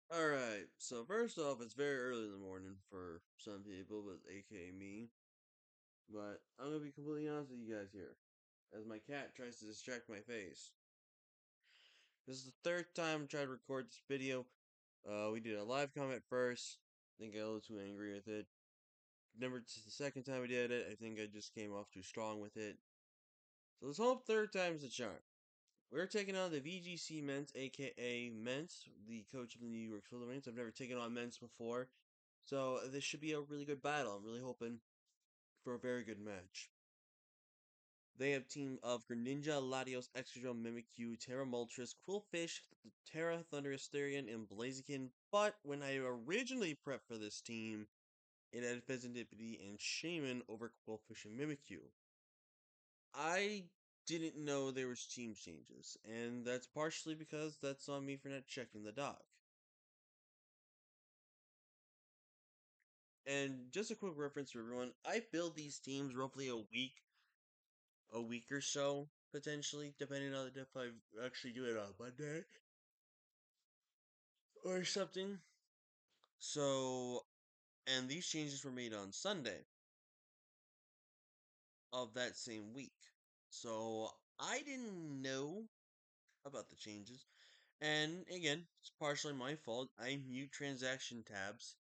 Alright, so first off, it's very early in the morning for some people, but aka me. But I'm gonna be completely honest with you guys here, as my cat tries to distract my face. This is the third time I tried to record this video. We did a live comment first. I think I got a little too angry with it. The second time I did it, I think I just came off too strong with it. So let's hope third time's the charm. We're taking on the VGC Ments, aka Ments, the coach of the New York Phillies. I've never taken on Ments before, so this should be a really good battle. I'm really hoping for a very good match. They have a team of Greninja, Latios, Excadrill, Mimikyu, Terra Moltres, Quillfish, Terra, Thundurus, Therian, and Blaziken. But when I originally prepped for this team, it had Pheasantipity and Shaman over Quillfish and Mimikyu. I didn't know there was team changes, and that's partially because that's on me for not checking the doc. And just a quick reference for everyone, I build these teams roughly a week or so, potentially, depending on if I actually do it on Monday or something. So, and these changes were made on Sunday of that same week. So I didn't know about the changes. And again, it's partially my fault. I mute transaction tabs,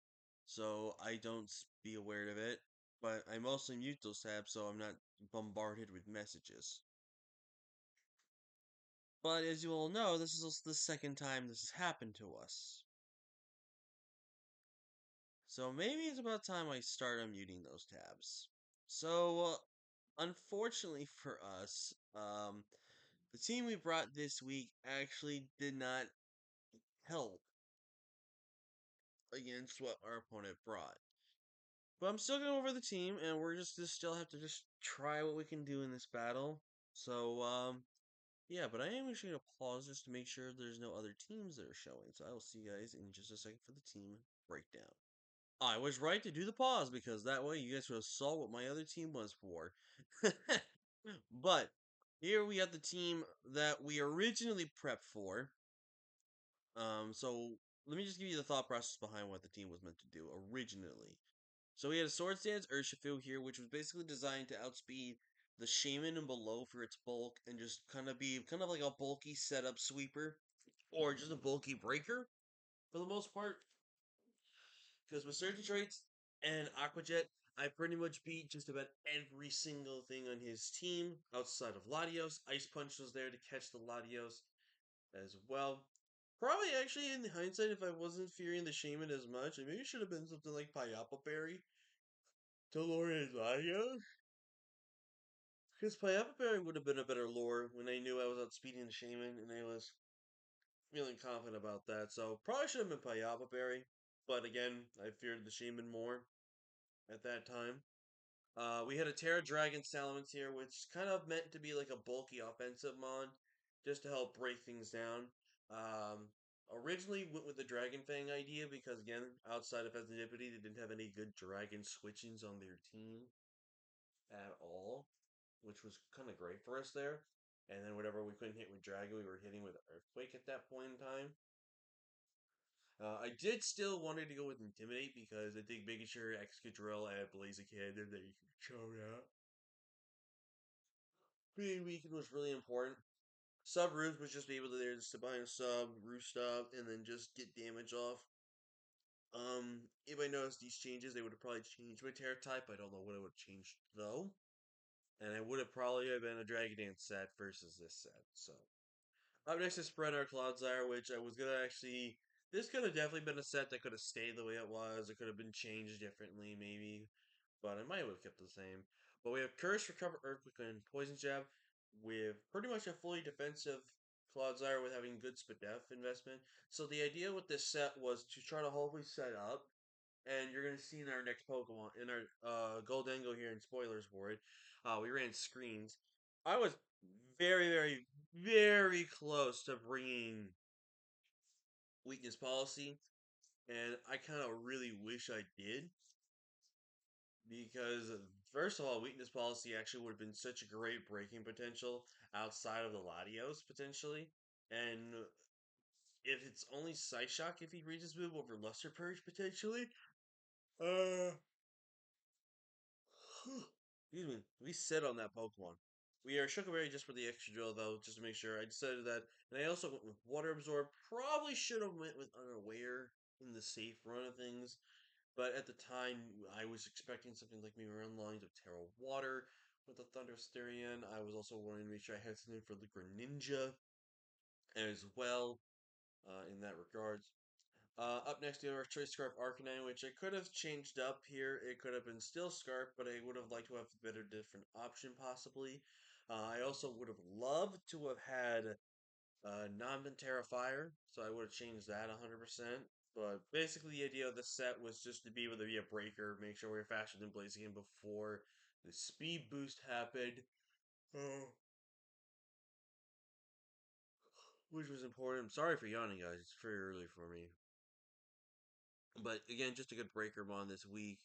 so I don't be aware of it. But I mostly mute those tabs so I'm not bombarded with messages. But as you all know, this is also the second time this has happened to us. So maybe it's about time I start unmuting those tabs. So, unfortunately for us, the team we brought this week actually did not help against what our opponent brought. But I'm still going over the team, and we're just still have to just try what we can do in this battle. So, yeah, but I am actually going to pause just to make sure there's no other teams that are showing. So I will see you guys in just a second for the team breakdown. I was right to do the pause because that way you guys would have saw what my other team was for. But here we have the team that we originally prepped for. So let me just give you the thought process behind what the team was meant to do originally. So we had a Sword Stance Urshifu here, which was basically designed to outspeed the Shaman and below for its bulk and just kind of be kind of like a bulky setup sweeper or just a bulky breaker for the most part. Because with Surgeon Traits and Aquajet, I pretty much beat just about every single thing on his team outside of Latios. Ice Punch was there to catch the Latios as well. Probably actually in hindsight, if I wasn't fearing the Shaman as much, it maybe should have been something like Payapa Berry to lure his Latios. Because Payapa Berry would have been a better lure when I knew I was outspeeding the Shaman and I was feeling confident about that. So probably should have been Payapa Berry. But again, I feared the Shaman more at that time. We had a Terra Dragon Salamence here, which kind of meant to be like a bulky offensive mon, just to help break things down. Um, Originally went with the Dragon Fang idea because, again, outside of Pheasantipity, they didn't have any good dragon switchings on their team at all, which was kind of great for us there. And then whatever we couldn't hit with Dragon, we were hitting with Earthquake at that point in time. I did still wanted to go with Intimidate because I think making sure Excadrill at Blaziken and then you can show that being weakened was really important. Sub Roost was just be able to there just to buy a sub, roost up, and then just get damage off. If I noticed these changes, they would have probably changed my Terra type. I don't know what it would have changed though. And it would have probably been a Dragon Dance set versus this set. So up next is Spread Our Cloudsire, which I was gonna actually this could have definitely been a set that could have stayed the way it was. It could have been changed differently, maybe. But I might have kept the same. But we have Curse, Recover, Earthquake, and Poison Jab with pretty much a fully defensive Clodsire with having good Spadef investment. So the idea with this set was to try to hopefully set up, and you're going to see in our next Pokemon, in our Goldengo here, and spoilers for it, we ran screens. I was very, very, very close to bringing Weakness Policy, and I kind of really wish I did because first of all, weakness policy actually would have been such a great breaking potential outside of the Latios potentially, and if it's only Psyshock if he reads his move over Luster Purge potentially. Uh, Excuse me. We sit on that Pokemon. We are Berry just for the extra drill though, just to make sure. I decided that, and I also went with Water Absorb. Probably should have went with Unaware in the safe run of things, but at the time I was expecting something like maybe around the lines of Terra Water with the Thunder Thundurstarian. I was also wanting to make sure I had something for the Greninja as well. In that regards. Up next, we have our Choice Scarf Arcanine, which I could have changed up here. It could have been still Scarf, but I would have liked to have a better, different option, possibly. I also would have loved to have had Non-Terra Fire, so I would have changed that 100%. But basically, the idea of the set was just to be able to be a breaker, make sure we were faster than Blaziken before the speed boost happened, uh, which was important. I'm sorry for yawning, guys. It's very early for me. But again, just a good breaker mon this week.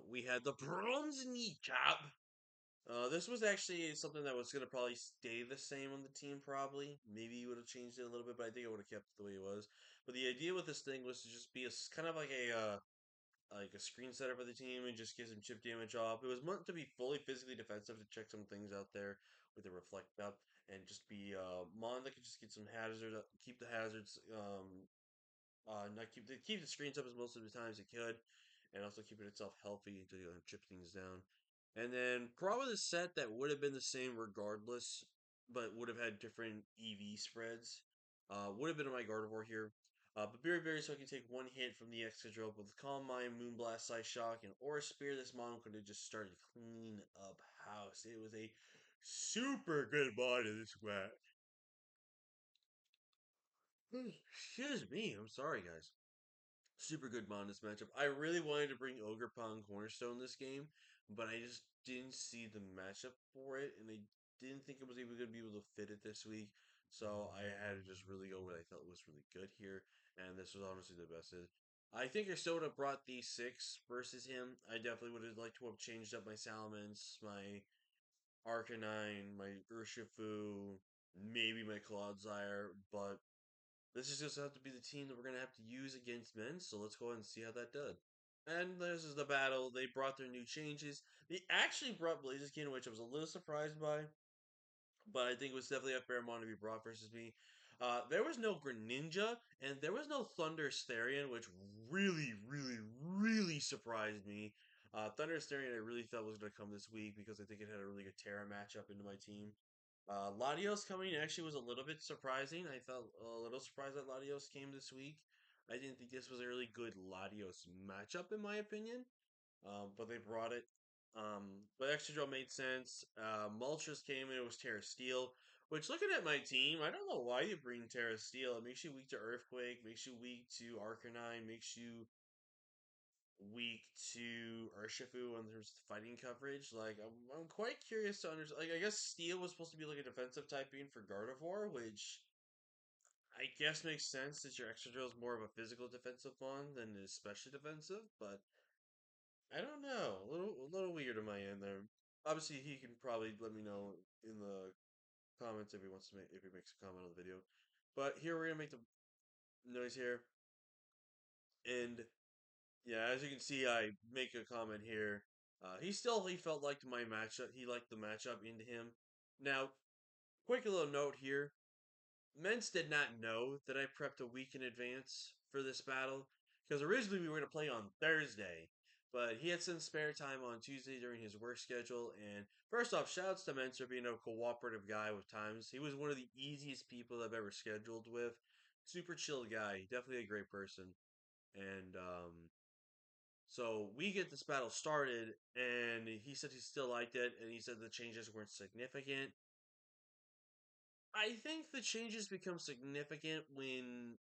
We had the bronze kneecap. This was actually something that was going to probably stay the same on the team, probably. Maybe you would have changed it a little bit, but I think I would have kept it the way it was. But the idea with this thing was to just be a kind of like a screen setter for the team and just get some chip damage off. It was meant to be fully physically defensive to check some things out there with the reflect up and just be mon that could just get some hazards, keep the hazards not keep the screens up as most of the time as it could, and also keeping itself healthy to chip things down. And then probably the set that would have been the same regardless, but would have had different EV spreads. Would have been my Gardevoir here. But Berry so I can take one hit from the Excadrill with Calm Mind, Moonblast, Psy Shock, and Aura Spear. This mon could have just started cleaning up house. It was a super good mod in this match. Excuse me. I'm sorry, guys. Super good Mondas matchup. I really wanted to bring Ogre Pond Cornerstone this game, but I just didn't see the matchup for it, and I didn't think it was even going to be able to fit it this week. So I had to just really go what I felt was really good here, and this was honestly the best. I think I still would have brought these six versus him. I definitely would have liked to have changed up my Salamence, my Arcanine, my Urshifu, maybe my Clodsire, but this is just have to be the team that we're gonna have to use against men. So let's go ahead and see how that does. And this is the battle. They brought their new changes. They actually brought Blaziken, which I was a little surprised by, but I think it was definitely a fair amount to be brought versus me. There was no Greninja, and there was no Thunder Starion, which really, really, really surprised me. Thunder Starion, I really thought was going to come this week because I think it had a really good Terra matchup into my team. Latios coming actually was a little bit surprising. I felt a little surprised that Latios came this week. I didn't think this was a really good Latios matchup, in my opinion. But they brought it. But Excadrill made sense. Moltres came and it was Terra Steel. Which, looking at my team, I don't know why you bring Terra Steel. It makes you weak to Earthquake, makes you weak to Arcanine, makes you weak to Urshifu in terms of fighting coverage. Like, I'm quite curious to understand. Like, I guess Steel was supposed to be like a defensive typing for Gardevoir, which I guess makes sense since your Excadrill is more of a physical defensive one than especially defensive. But I don't know. A little weird on my end there. Obviously, he can probably let me know in the comments if he wants to make if he makes a comment on the video. But here we're gonna make the noise here, and yeah, as you can see, I make a comment here. He felt like my matchup. He liked the matchup into him. Now, quick little note here. Mence did not know that I prepped a week in advance for this battle because originally we were going to play on Thursday, but he had some spare time on Tuesday during his work schedule. And first off, shouts to Mence for being a cooperative guy with times. He was one of the easiest people I've ever scheduled with. Super chill guy, definitely a great person. And so we get this battle started, and he said he still liked it, and he said the changes weren't significant. I think the changes become significant when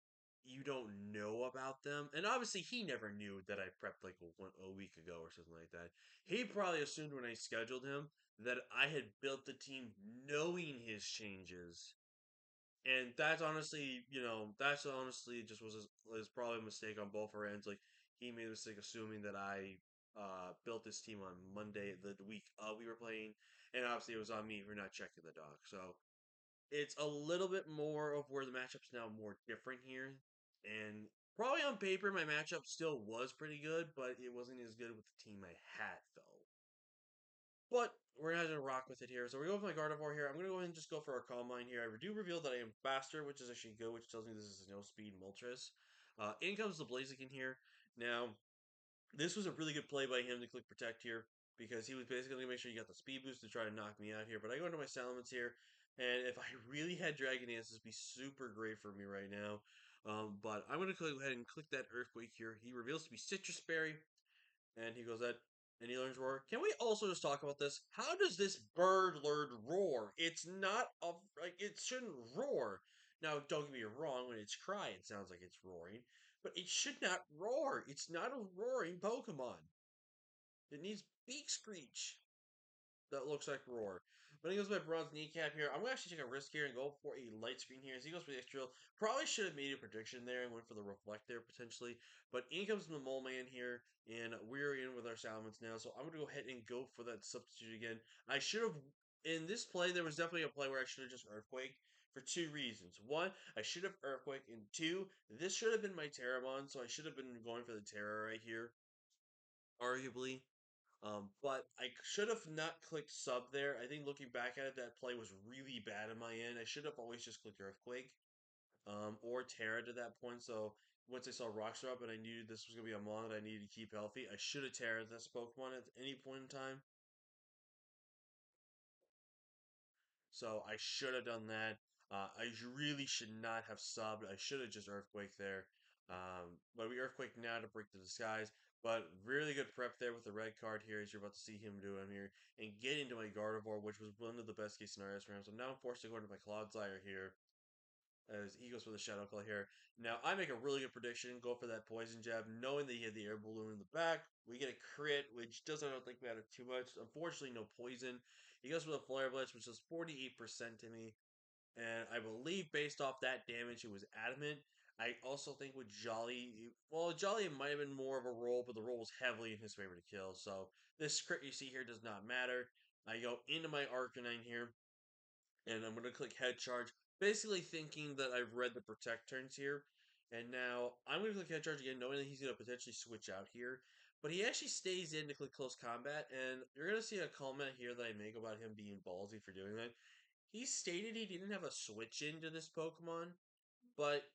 you don't know about them. And obviously, he never knew that I prepped like a week ago or something like that. He probably assumed when I scheduled him that I had built the team knowing his changes. And that's honestly just was probably a mistake on both our ends. Like, he made a mistake assuming that I built this team on Monday, the week we were playing. And obviously, it was on me for not checking the doc. So. It's a little bit more of where the matchup's now more different here. And probably on paper, my matchup still was pretty good, but it wasn't as good with the team I had, though. But we're gonna have to rock with it here. So we go with my Gardevoir here. I'm gonna go ahead and just go for our Calm Mind here. I do reveal that I am faster, which is actually good, which tells me this is no speed Moltres. In comes the Blaziken here. Now, this was a really good play by him to click Protect here because he was basically going to make sure you got the speed boost to try to knock me out here. But I go into my Salamence here, and if I really had Dragon Dance, this would be super great for me right now. But I'm going to go ahead and click that Earthquake here. He reveals to be Citrus Berry, and he goes that, and he learns Roar. Can we also just talk about this? How does this bird learn Roar? It's not a like it shouldn't roar. Now, don't get me wrong. When it's crying, it sounds like it's roaring, but it should not roar. It's not a roaring Pokemon. It needs beak screech. That looks like Roar. But he goes by Bronze Kneecap here. I'm going to actually take a risk here and go for a Light Screen here. As he goes for the extra drill. Probably should have made a prediction there and went for the Reflect there potentially. But in comes the Mole Man here. And we're in with our Salamence now. So I'm going to go ahead and go for that substitute again. I should have. In this play, there was definitely a play where I should have just Earthquake for two reasons. One, I should have Earthquake. And two, this should have been my Terramon. So I should have been going for the Terra right here, arguably. But I should have not clicked sub there. I think looking back at it, that play was really bad on my end. I should have always just clicked Earthquake, or Terra to that point. So once I saw Rocks up and I knew this was gonna be a mon that I needed to keep healthy, I should have Terra this Pokemon at any point in time. So I should have done that. I really should not have subbed. I should have just Earthquake there. But we Earthquake now to break the disguise. But really good prep there with the red card here, as you're about to see him do him here, and get into my Gardevoir, which was one of the best case scenarios for him. So now I'm forced to go into my Clodsire here, as he goes for the Shadow Claw here. Now I make a really good prediction, go for that Poison Jab, knowing that he had the Air Balloon in the back. We get a crit, which doesn't I don't think matter too much. Unfortunately, no poison. He goes for the Flare Blitz, which is 48% to me. And I believe based off that damage, it was adamant. I also think with Jolly, well, Jolly might have been more of a roll, but the roll was heavily in his favor to kill. So this crit you see here does not matter. I go into my Arcanine here, and I'm going to click Head Charge, basically thinking that I've read the Protect turns here. And now I'm going to click Head Charge again, knowing that he's going to potentially switch out here. But he actually stays in to click Close Combat, and you're going to see a comment here that I make about him being ballsy for doing that. He stated he didn't have a switch into this Pokemon, but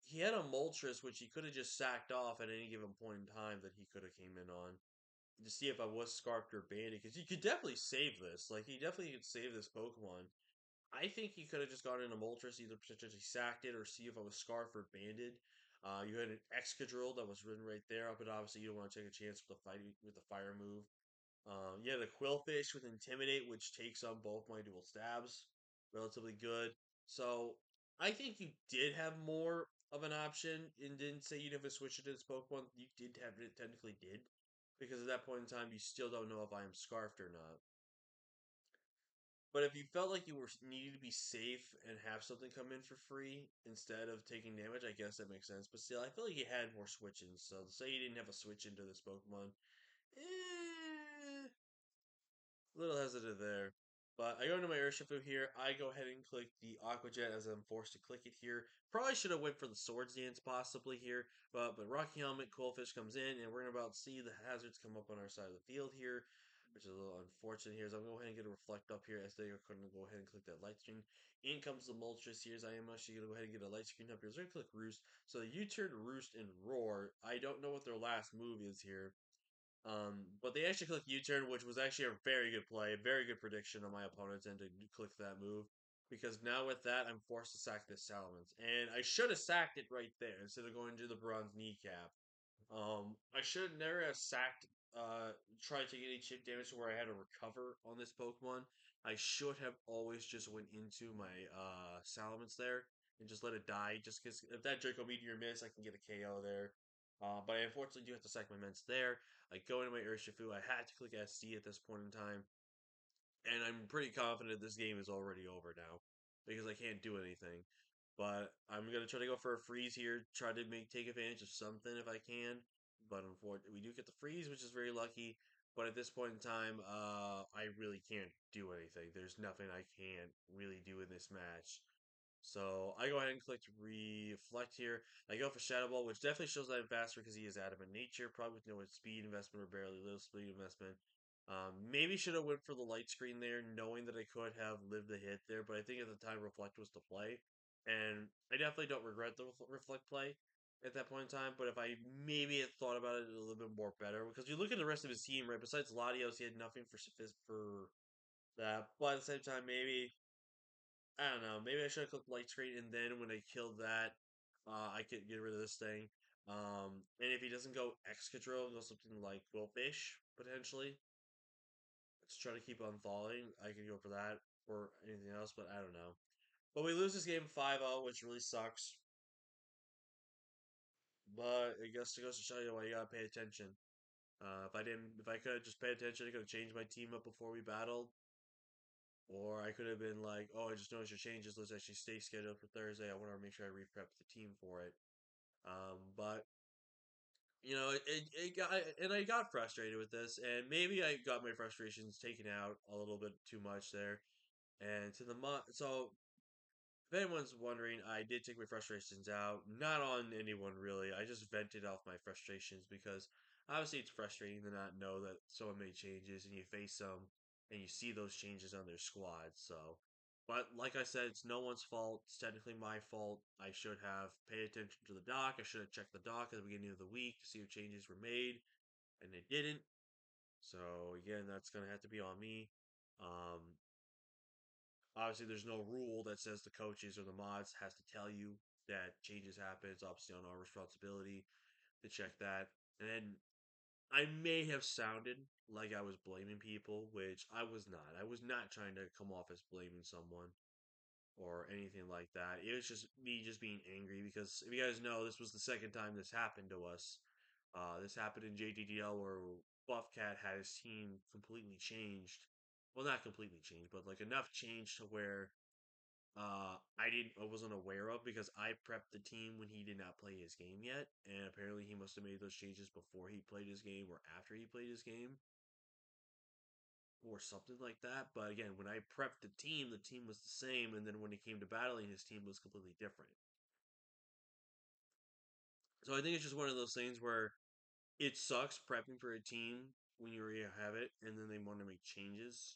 he had a Moltres which he could have just sacked off at any given point in time that he could have came in on to see if I was Scarfed or Banded, because he could definitely save this. Like, he definitely could save this Pokemon. I think he could have just gone into Moltres, either potentially sacked it or see if I was Scarfed or Banded. You had an Excadrill that was written right there, but obviously you don't want to take a chance with the fire move. Yeah, the Quillfish with Intimidate, which takes on both my dual stabs, relatively good. So I think you did have more of an option and didn't say you'd have a switch into this Pokemon. You did have it, technically did. Because at that point in time, you still don't know if I am scarfed or not. But if you felt like you were needed to be safe and have something come in for free instead of taking damage, I guess that makes sense. But still, I feel like you had more switch-ins. So to say you didn't have a switch into this Pokemon, eh, a little hesitant there. But I go into my Urshifu here. I go ahead and click the Aqua Jet as I'm forced to click it here. Probably should have went for the Swords Dance possibly here. But Rocky Helmet, Coalfish comes in, and we're going to about see the hazards come up on our side of the field here, which is a little unfortunate here. So I'm going to go ahead and get a Reflect up here as they are going to go ahead and click that Light Screen. In comes the Moltres here as I am actually going to go ahead and get a Light Screen up here. So I'm going to click Roost. So U-turn, Roost, and Roar. I don't know what their last move is here. But they actually clicked U-turn, which was actually a very good play, a very good prediction on my opponent's end to click that move. Because now with that, I'm forced to sack this Salamence. And I should have sacked it right there instead of going to the Bronze Kneecap. I should never have sacked, tried to get any chip damage to where I had to recover on this Pokemon. I should have always just went into my Salamence there and just let it die. Just because if that Draco Meteor miss, I can get a KO there. But I unfortunately do have to sack my Ments there. I go into my Urshifu. I had to click SD at this point in time. And I'm pretty confident this game is already over now because I can't do anything. But I'm gonna try to go for a freeze here, try to take advantage of something if I can. But unfortunately, we do get the freeze, which is very lucky. But at this point in time, I really can't do anything. There's nothing I can't really do in this match. So I go ahead and click reflect here. I go for Shadow Ball, which definitely shows that I'm faster because he is adamant nature, probably with no speed investment or barely little speed investment. Maybe should have went for the light screen there, knowing that I could have lived the hit there, but I think at the time reflect was the play, and I definitely don't regret the reflect play at that point in time. But if I maybe had thought about it a little bit more better, because you look at the rest of his team, right? Besides Latios, he had nothing for that. But at the same time, maybe I don't know. Maybe I should have clicked light screen, and then when I killed that, I could get rid of this thing. And if he doesn't go Excadrill, go something like Quillfish potentially. Let's try to keep on falling. I could go for that or anything else, but I don't know. But we lose this game 5-0, which really sucks. But I guess it goes to show you why you gotta pay attention. If I could have just paid attention, I could have changed my team up before we battled. Or I could have been like, oh, I just noticed your changes. Let's actually stay scheduled for Thursday. I want to make sure I re-prep the team for it. But it got and I got frustrated with this, and maybe I got my frustrations taken out a little bit too much there. And to the so if anyone's wondering, I did take my frustrations out, not on anyone really. I just vented off my frustrations because obviously it's frustrating to not know that someone made changes and you face them and you see those changes on their squad. So, but like I said, it's no one's fault. It's technically my fault. I should have paid attention to the doc. I should have checked the doc at the beginning of the week to see if changes were made, and they didn't. So again, that's gonna have to be on me. Um, Obviously, there's no rule that says the coaches or the mods has to tell you that changes happen. It's obviously on our responsibility to check that. And then I may have sounded like I was blaming people, which I was not. I was not trying to come off as blaming someone or anything like that. It was just me just being angry because if you guys know, this was the second time this happened to us. This happened in JDDL where Buffcat had his team completely changed. Well, not completely changed, but like enough changed to where I wasn't aware of because I prepped the team when he did not play his game yet, and apparently he must have made those changes before he played his game or after he played his game or something like that. But again, when I prepped the team was the same, and then when it came to battling, his team was completely different. So I think it's just one of those things where it sucks prepping for a team when you already have it, and then they want to make changes.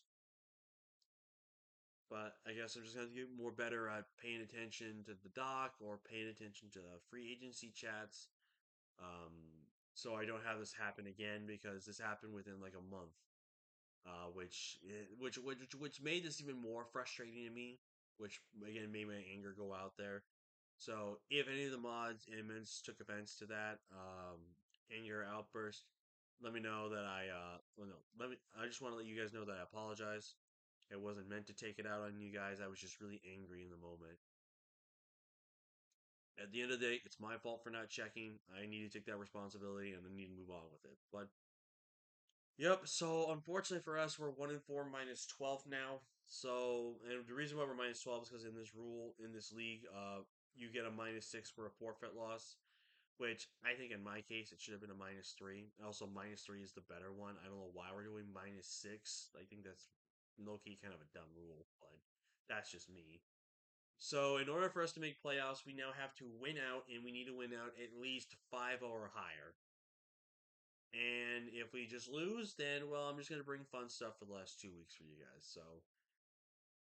But I guess I'm just going to get more better at paying attention to the doc or paying attention to the free agency chats. So I don't have this happen again because this happened within like a month, which made this even more frustrating to me. Which again made my anger go out there. So if any of the mods and admins took offense to that anger outburst, let me know that well, no, let me. I just want to let you guys know that I apologize. It wasn't meant to take it out on you guys. I was just really angry in the moment. At the end of the day, it's my fault for not checking. I need to take that responsibility and I need to move on with it. But yep, so unfortunately for us, we're 1-4 minus 12 now. So, and the reason why we're minus 12 is because in this rule, in this league, you get a -6 for a forfeit loss, which I think in my case, it should have been a -3. Also, -3 is the better one. I don't know why we're doing -6. I think that's low key kind of a dumb rule, but that's just me. So, in order for us to make playoffs, we now have to win out, and we need to win out at least 5 or higher. And if we just lose, then, well, I'm just going to bring fun stuff for the last 2 weeks for you guys. So,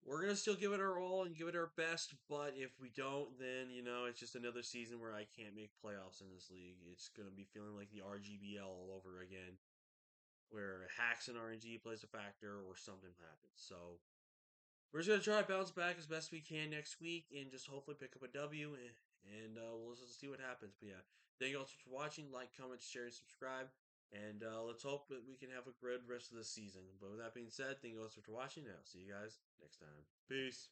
we're going to still give it our all and give it our best. But if we don't, then, it's just another season where I can't make playoffs in this league. It's going to be feeling like the RGBL all over again, where hacks and RNG plays a factor or something happens. So, we're just gonna try to bounce back as best we can next week and just hopefully pick up a W and we'll just see what happens. But yeah, thank you all for watching. Like, comment, share, and subscribe. And let's hope that we can have a good rest of the season. But with that being said, thank you all for watching. And I'll see you guys next time. Peace.